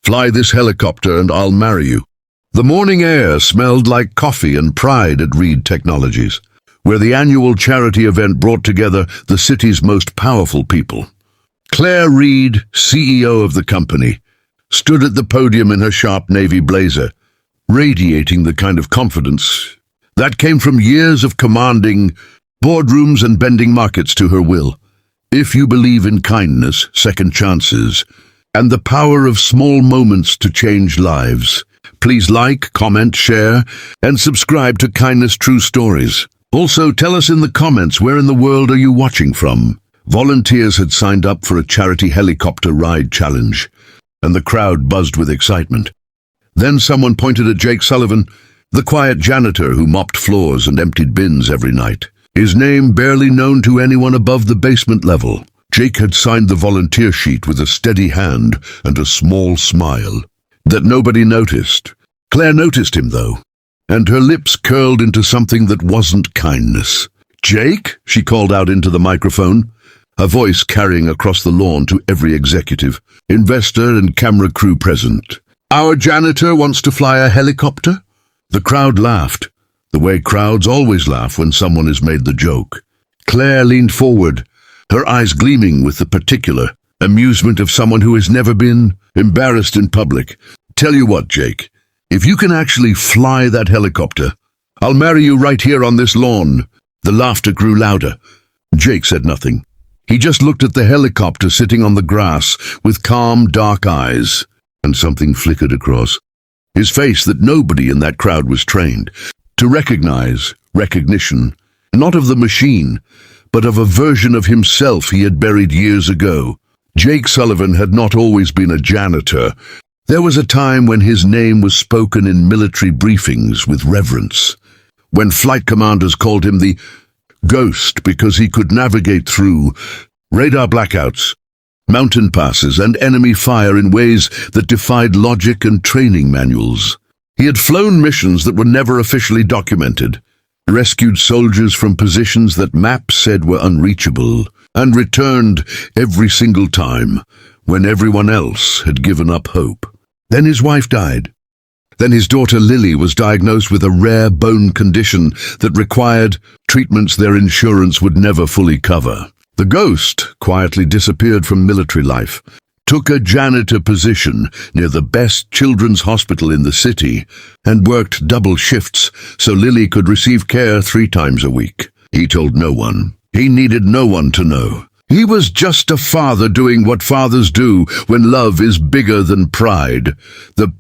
Fly this helicopter and I'll marry you. The morning air smelled like coffee and pride at Reed Technologies, where the annual charity event brought together the city's most powerful people. Claire Reed, CEO of the company, stood at the podium in her sharp navy blazer, radiating the kind of confidence that came from years of commanding boardrooms and bending markets to her will. If you believe in kindness, second chances, and the power of small moments to change lives, please like, comment, share, and subscribe to Kindness True Stories. Also, tell us in the comments, where in the world are you watching from? Volunteers had signed up for a charity helicopter ride challenge, and the crowd buzzed with excitement. Then someone pointed at Jake Sullivan, the quiet janitor who mopped floors and emptied bins every night. His name barely known to anyone above the basement level. Jake had signed the volunteer sheet with a steady hand and a small smile that nobody noticed. Claire noticed him, though, and her lips curled into something that wasn't kindness. "Jake," she called out into the microphone, her voice carrying across the lawn to every executive, investor, and camera crew present. "Our janitor wants to fly a helicopter?" The crowd laughed, the way crowds always laugh when someone has made the joke. Claire leaned forward, her eyes gleaming with the particular amusement of someone who has never been embarrassed in public. "Tell you what, Jake, if you can actually fly that helicopter, I'll marry you right here on this lawn." The laughter grew louder. Jake said nothing. He just looked at the helicopter sitting on the grass with calm, dark eyes, and something flickered across his face that nobody in that crowd was trained to recognize. Recognition, not of the machine, but of a version of himself he had buried years ago. Jake Sullivan had not always been a janitor. There was a time when his name was spoken in military briefings with reverence, when flight commanders called him the Ghost because he could navigate through radar blackouts, mountain passes, and enemy fire in ways that defied logic and training manuals. He had flown missions that were never officially documented, rescued soldiers from positions that maps said were unreachable, and returned every single time when everyone else had given up hope. Then his wife died. Then his daughter Lily was diagnosed with a rare bone condition that required treatments their insurance would never fully cover. The Ghost quietly disappeared from military life, took a janitor position near the best children's hospital in the city, and worked double shifts so Lily could receive care 3 times a week. He told no one. He needed no one to know. He was just a father doing what fathers do when love is bigger than pride. The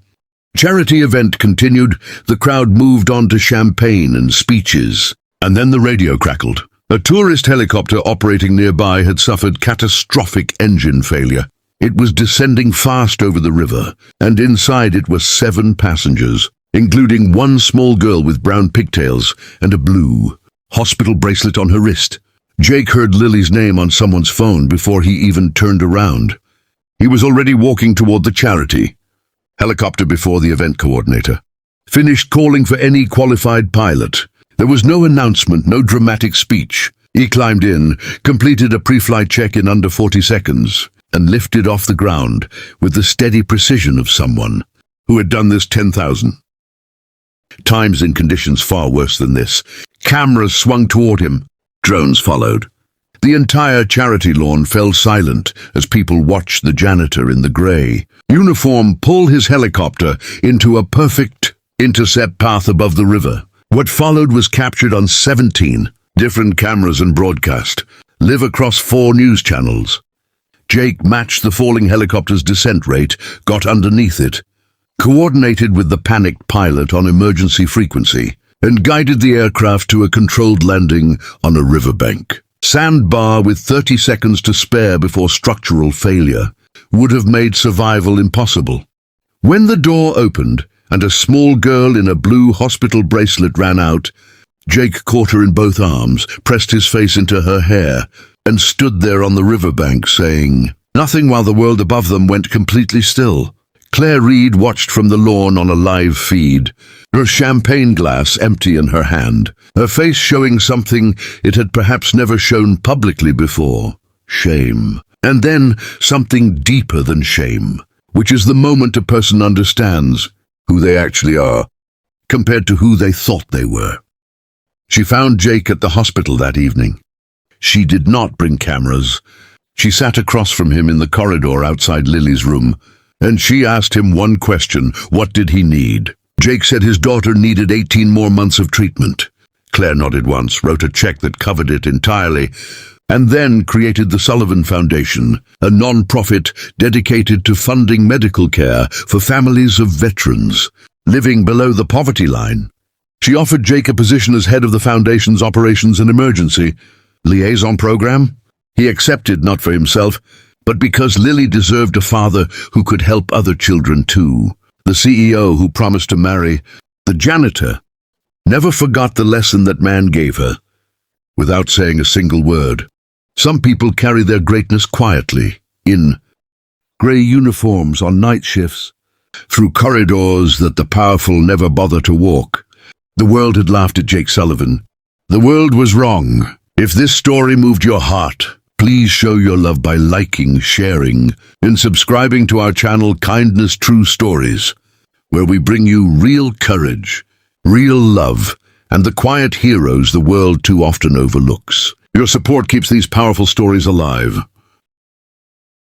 charity event continued. The crowd moved on to champagne and speeches, and then the radio crackled. A tourist helicopter operating nearby had suffered catastrophic engine failure. It was descending fast over the river, and inside it were 7 passengers, including one small girl with brown pigtails and a blue hospital bracelet on her wrist. Jake heard Lily's name on someone's phone before he even turned around. He was already walking toward the charity helicopter before the event coordinator finished calling for any qualified pilot. There was no announcement, no dramatic speech. He climbed in, completed a pre-flight check in under 40 seconds, and lifted off the ground with the steady precision of someone who had done this 10,000 times in conditions far worse than this. Cameras swung toward him. Drones followed. The entire charity lawn fell silent as people watched the janitor in the grey uniform pull his helicopter into a perfect intercept path above the river. What followed was captured on 17 different cameras and broadcast, live across 4 news channels. Jake matched the falling helicopter's descent rate, got underneath it, coordinated with the panicked pilot on emergency frequency, and guided the aircraft to a controlled landing on a riverbank. Sandbar with 30 seconds to spare before structural failure would have made survival impossible. When the door opened and a small girl in a blue hospital bracelet ran out, Jake caught her in both arms, pressed his face into her hair, and stood there on the riverbank saying nothing while the world above them went completely still. Claire Reed watched from the lawn on a live feed, her champagne glass empty in her hand, her face showing something it had perhaps never shown publicly before: shame. And then something deeper than shame. which is the moment a person understands who they actually are, compared to who they thought they were. She found Jake at the hospital that evening. She did not bring cameras. She sat across from him in the corridor outside Lily's room, and she asked him one question: what did he need? Jake said his daughter needed 18 more months of treatment. Claire nodded once, wrote a check that covered it entirely, and then created the Sullivan Foundation, a non-profit dedicated to funding medical care for families of veterans living below the poverty line. She offered Jake a position as head of the foundation's Operations and Emergency Liaison Program. He accepted, not for himself, but because Lily deserved a father who could help other children too. The CEO, who promised to marry the janitor, never forgot the lesson that man gave her, without saying a single word. Some people carry their greatness quietly, in grey uniforms on night shifts, through corridors that the powerful never bother to walk. The world had laughed at Jake Sullivan. The world was wrong. If this story moved your heart, please show your love by liking, sharing, and subscribing to our channel Kindness True Stories, where we bring you real courage, real love, and the quiet heroes the world too often overlooks. Your support keeps these powerful stories alive.